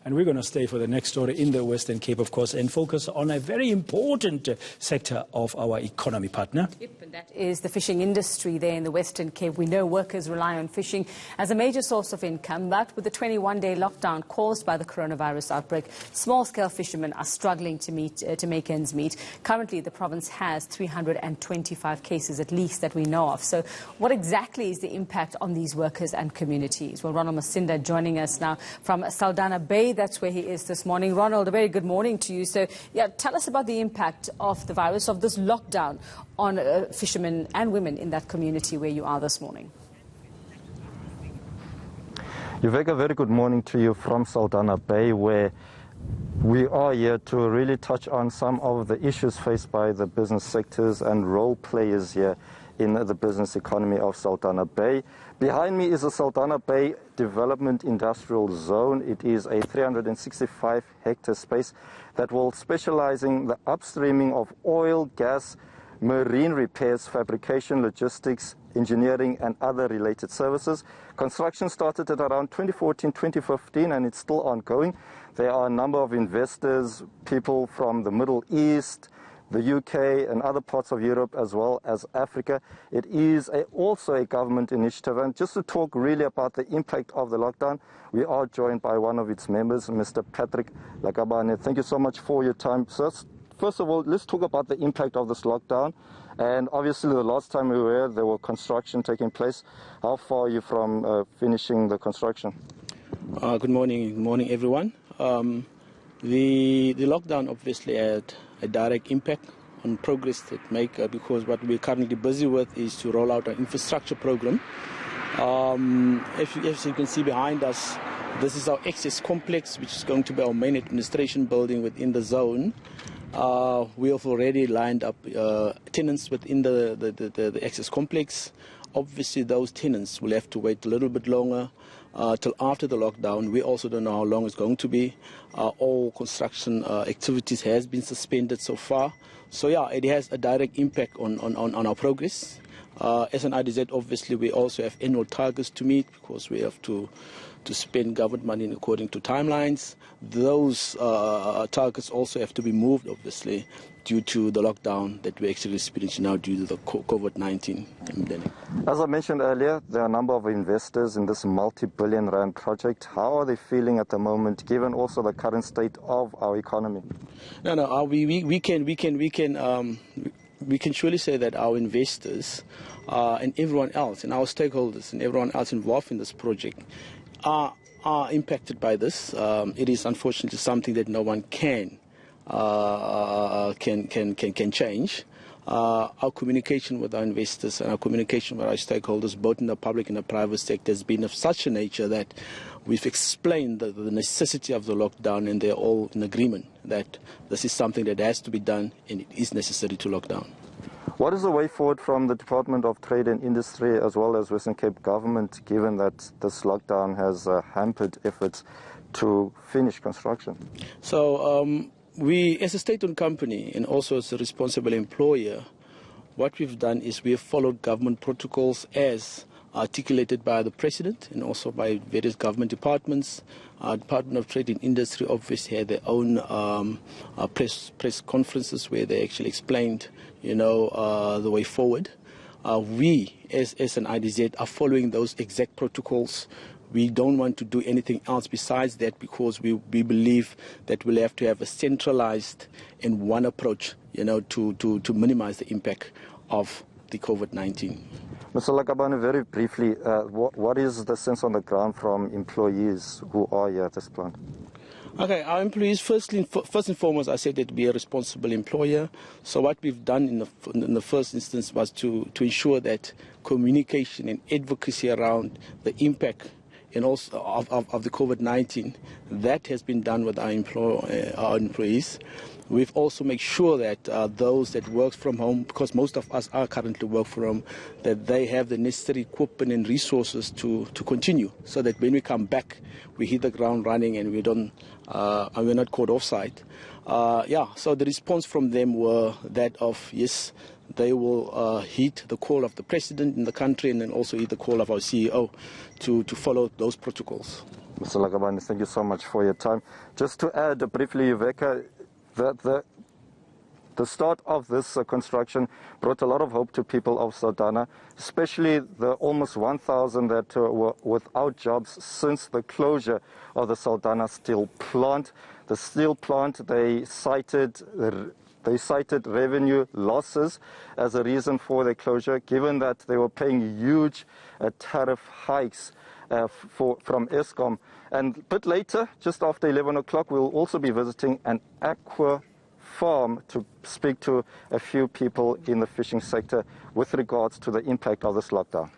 And we're going to stay for the next story in the Western Cape, of course, and focus on a very important sector of our economy, partner. Yep, and that is the fishing industry there in the Western Cape. We know workers rely on fishing as a major source of income, but with the 21-day lockdown caused by the coronavirus outbreak, small-scale fishermen are struggling to make ends meet. Currently, the province has 325 cases at least that we know of. So what exactly is the impact on these workers and communities? Well, Ronald Masinda joining us now from Saldanha Bay. That's where he is this morning. Ronald, a very good morning to you. So, yeah, tell us about the impact of the virus, of this lockdown on fishermen and women in that community where you are this morning. Yuveka, a very good morning to you from Saldanha Bay, where we are here to really touch on some of the issues faced by the business sectors and role players here in the business economy of Saldanha Bay. Behind me is the Saldanha Bay Development Industrial Zone. It is a 365-hectare space that will specialize in the upstreaming of oil, gas, marine repairs, fabrication, logistics, engineering and other related services. Construction started at around 2014-2015 and it's still ongoing. There are a number of investors, people from the Middle East, the UK and other parts of Europe as well as Africa. It is also a government initiative, and just to talk really about the impact of the lockdown, we are joined by one of its members, Mr. Patrick Lakabane. Thank you so much for your time, sir. First of all, let's talk about the impact of this lockdown. And obviously the last time we were here, there was construction taking place. How far are you from finishing the construction? Good morning everyone. The lockdown obviously had a direct impact on progress that make because what we're currently busy with is to roll out an infrastructure program. As you can see behind us, this is our access complex, which is going to be our main administration building within the zone. We have already lined up tenants within the access complex. Obviously, those tenants will have to wait a little bit longer till after the lockdown. We also don't know how long it's going to be. All construction activities has been suspended so far. So yeah, it has a direct impact on our progress. As an IDZ, obviously, we also have annual targets to meet because we have to spend government money according to timelines. Those targets also have to be moved, obviously, due to the lockdown that we're actually experiencing now due to the COVID-19 pandemic. As I mentioned earlier, there are a number of investors in this multi-billion rand project. How are they feeling at the moment, given also the current state of our economy? We can surely say that our investors and everyone else, and our stakeholders and everyone else involved in this project are impacted by this. It is unfortunately something that no one can change. Our communication with our investors and our communication with our stakeholders, both in the public and the private sector, has been of such a nature that we've explained the necessity of the lockdown, and they're all in agreement that this is something that has to be done and it is necessary to lock down. What is the way forward from the Department of Trade and Industry as well as Western Cape government, given that this lockdown has hampered efforts to finish construction? So we, as a state-owned company and also as a responsible employer, what we've done is we have followed government protocols as articulated by the President and also by various government departments. Department of Trade and Industry obviously had their own press conferences where they actually explained, the way forward. We, as an IDZ, are following those exact protocols. We don't want to do anything else besides that because we believe that we'll have to have a centralized and one approach, to minimize the impact of the COVID-19. Mr. Lakabane, very briefly, what is the sense on the ground from employees who are here at this plant? Okay, our employees, first and foremost, I said that we are a responsible employer. So what we've done in the first instance was to ensure that communication and advocacy around the impact and also of the COVID-19, that has been done with our employees. We've also made sure that those that work from home, because most of us are currently work from home, that they have the necessary equipment and resources to continue, so that when we come back, we hit the ground running and we're not caught offside. So the response from them were that of, yes, they will heed the call of the President in the country and then also heed the call of our CEO to follow those protocols. Mr. Lagabani, thank you so much for your time. Just to add briefly, Veka, the start of this construction brought a lot of hope to people of Saldanha, especially the almost 1,000 that were without jobs since the closure of the Saldanha steel plant. The steel plant, they cited revenue losses as a reason for their closure, given that they were paying huge tariff hikes from Eskom. And a bit later, just after 11 o'clock, we'll also be visiting an aqua farm to speak to a few people in the fishing sector with regards to the impact of this lockdown.